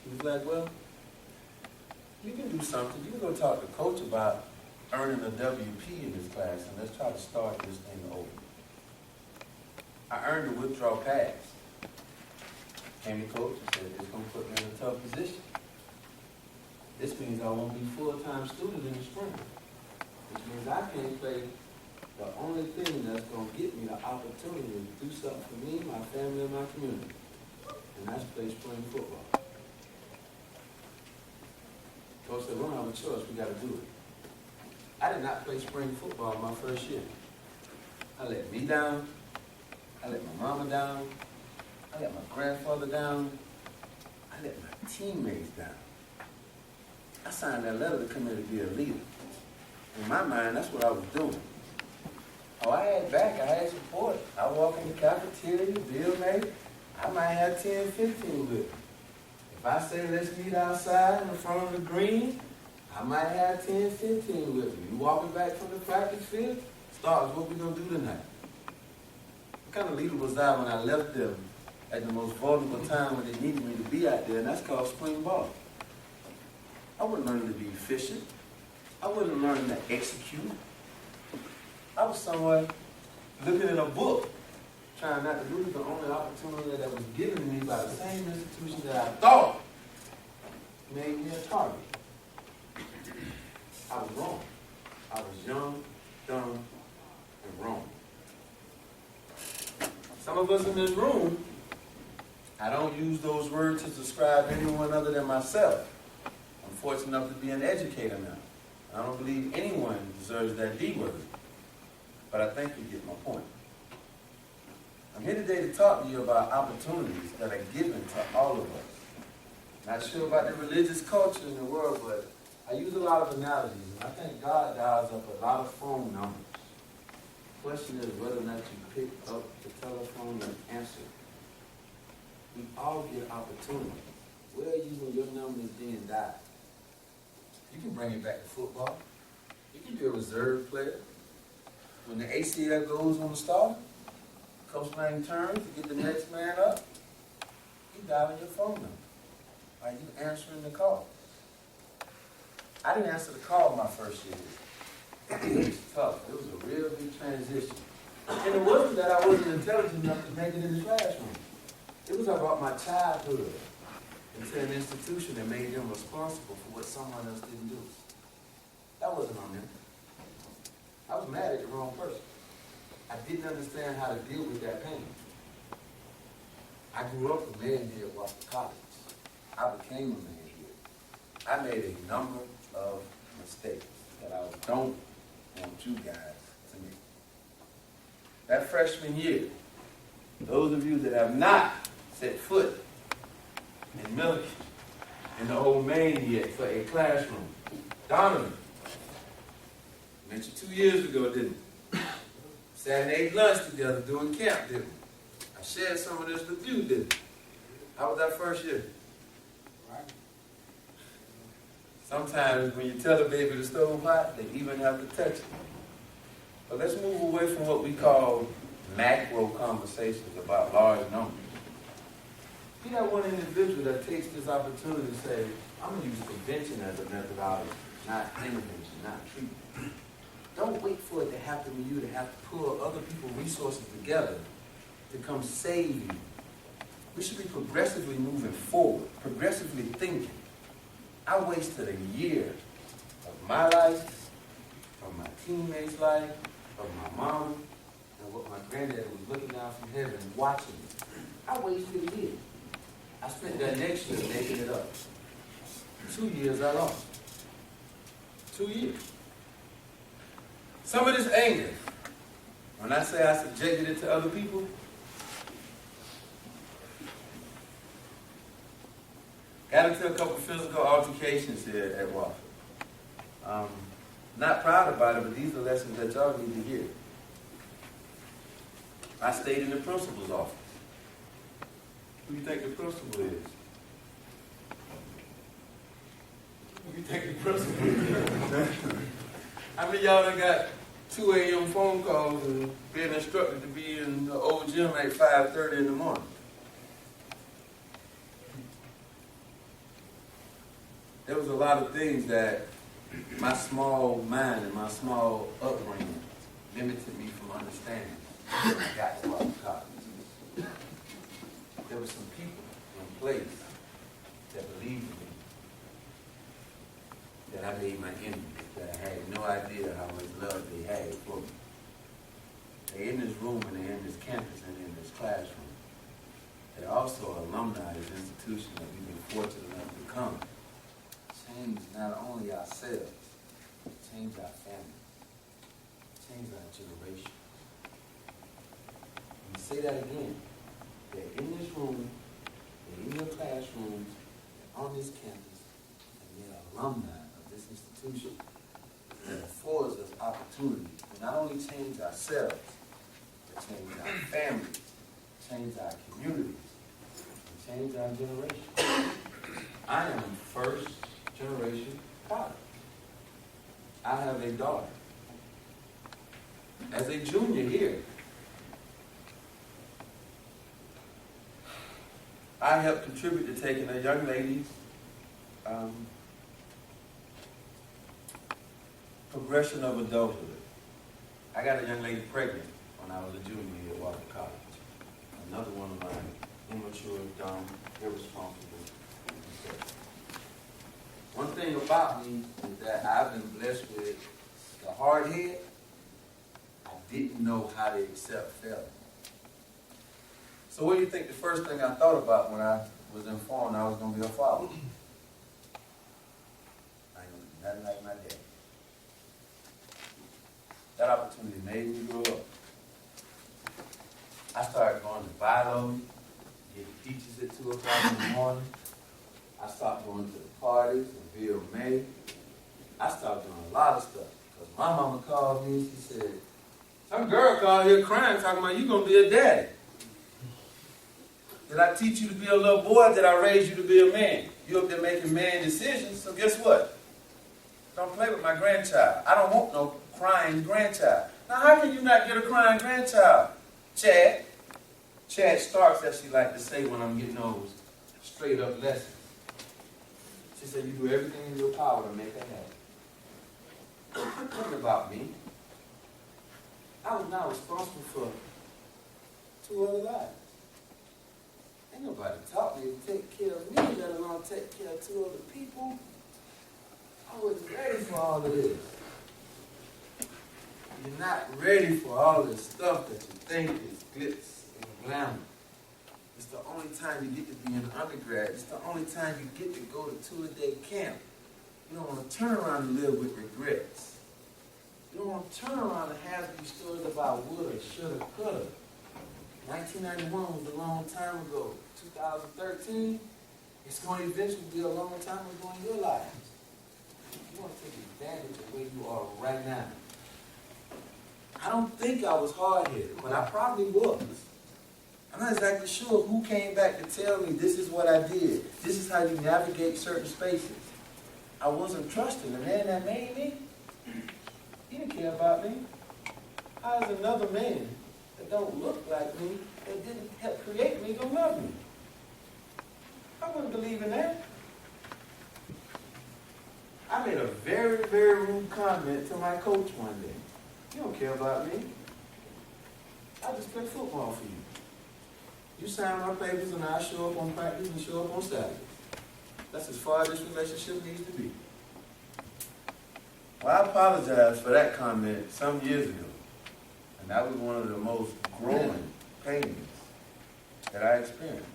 He was like, well, you can do something. You can go talk to coach about earning a WP in this class, and let's try to start this thing over. I earned a withdrawal pass. Came to coach and said, it's going to put me in a tough position. This means I won't be a full-time student in the spring, which means I can't play the only thing that's going to get me the opportunity to do something for me, my family, and my community, and that's play spring football. Coach said, we don't have a choice, we got to do it. I did not play spring football my first year. I let me down, I let my mama down, I let my grandfather down, I let my teammates down. I signed that letter to come here to be a leader. In my mind, that's what I was doing. Oh, I had back, I had support. I walk in the cafeteria, bill mate, I might have 10, 15 with me. If I say let's meet outside in front of the green, I might have 10, 15 with me. You walking back from the practice field? Stars, what we gonna do tonight? What kind of leader was I when I left them at the most vulnerable time when they needed me to be out there, and that's called spring ball. I wasn't learning to be efficient. I wasn't learning to execute. I was somewhere looking in a book, trying not to lose the only opportunity that was given to me by the same institution that I thought made me a target. I was wrong. I was young, dumb, and wrong. Some of us in this room, I don't use those words to describe anyone other than myself. I'm fortunate enough to be an educator now. I don't believe anyone deserves that D word. But I think you get my point. I'm here today to talk to you about opportunities that are given to all of us. Not sure about the religious culture in the world, but I use a lot of analogies, and I think God dials up a lot of phone numbers. The question is whether or not you pick up the telephone and answer. We all get opportunities. Where are you when your number is being dialed? You can bring it back to football. You can be a reserve player. When the ACL goes on the start, coach man turns to get the next man up, you dialing your phone number. Are you answering the call? I didn't answer the call my first year. It was tough. It was a real big transition. And it wasn't that I wasn't intelligent enough to make it in the classroom. It was about my childhood into an institution that made them responsible for what someone else didn't do. That wasn't on them. I was mad at the wrong person. I didn't understand how to deal with that pain. I grew up a man here at Wofford College. I became a man here. I made a number of mistakes that I don't want you guys to make. That freshman year, those of you that have not set foot in Milliken, in the old main yet for a classroom, Donovan, met you 2 years ago, didn't we? Sat and ate lunch together doing camp, didn't we? I shared some of this with you, didn't we? How was that first year? Right. Sometimes when you tell a baby the stove hot, they even have to touch it. But let's move away from what we call macro conversations about large numbers. You got one individual that takes this opportunity to say, I'm going to use prevention as a methodology, not intervention, not treatment. Don't wait for it to happen to you to have to pull other people's resources together to come save you. We should be progressively moving forward, progressively thinking. I wasted a year of my life, of my teammates' life, of my mom, and what my granddad was looking down from heaven watching me. I wasted a year. I spent that next year making it up. 2 years I lost. 2 years. Some of this anger, when I say I subjected it to other people, got into a couple physical altercations here at Wofford. Not proud about it, but these are lessons that y'all need to hear. I stayed in the principal's office. Who do you think the principal is? Who do you think the principal is? How many of y'all done got 2 a.m. phone calls and being instructed to be in the old gym at 5:30 in the morning? there was a lot of things that my small mind and my small upbringing limited me from understanding when I got to college. There were some people in place that believed in me, that I made my enemies, that I had no idea how much love they had for me. They're in this room and they're in this campus and in this classroom. They're also alumni of this institution that we've been fortunate enough to become. Change not only ourselves, change our family, change our generation. Let me say that again. They're in this room, they're in your classrooms, they're on this campus, and they're alumni of this institution that affords us opportunity to not only change ourselves, but change our families, change our communities, and change our generation. I am first generation college. I have a daughter. As a junior here, I helped contribute to taking a young lady's progression of adulthood. I got a young lady pregnant when I was a junior here at Wofford College. Another one of my immature, dumb, irresponsible mistakes. One thing about me is that I've been blessed with the hard head. I didn't know how to accept failure. So what do you think the first thing I thought about when I was informed I was going to be a father? I ain't going to do nothing like my dad. That opportunity made me grow up. I started going to Bilo, getting teachers at 2 o'clock in the morning. I stopped going to the parties in Ville May. I stopped doing a lot of stuff. Because my mama called me and she said, some girl called here crying talking about you going to be a daddy. Did I teach you to be a little boy? Did I raise you to be a man? You up there making man decisions, so guess what? Don't play with my grandchild. I don't want no crying grandchild. Now how can you not get a crying grandchild? Chad Starks, as she like to say when I'm getting those straight up lessons. She said, you do everything in your power to make that happen. Think about me. I was now responsible for 2 other lives. Ain't nobody taught me to take care of me, let alone take care of 2 other people. I wasn't ready for all of this. You're not ready for all this stuff that you think is glitz and glamour. It's the only time you get to be an undergrad. It's the only time you get to go to 2-a-day camp. You don't want to turn around and live with regrets. You don't want to turn around and have these stories about woulda, shoulda, coulda. 1991 was a long time ago. 2013, it's going to eventually be a long time ago in your lives. You want to take advantage of where you are right now. I don't think I was hard-headed, but I probably was. I'm not exactly sure who came back to tell me this is what I did. This is how you navigate certain spaces. I wasn't trusting the man that made me. He didn't care about me. How is another man that don't look like me, that didn't help create me, gonna love me? I wouldn't believe in that. I made a very, very rude comment to my coach one day. You don't care about me. I just play football for you. You sign my papers and I show up on practice and show up on Saturdays. That's as far as this relationship needs to be. Well, I apologize for that comment some years ago. And that was one of the most growing pains that I experienced.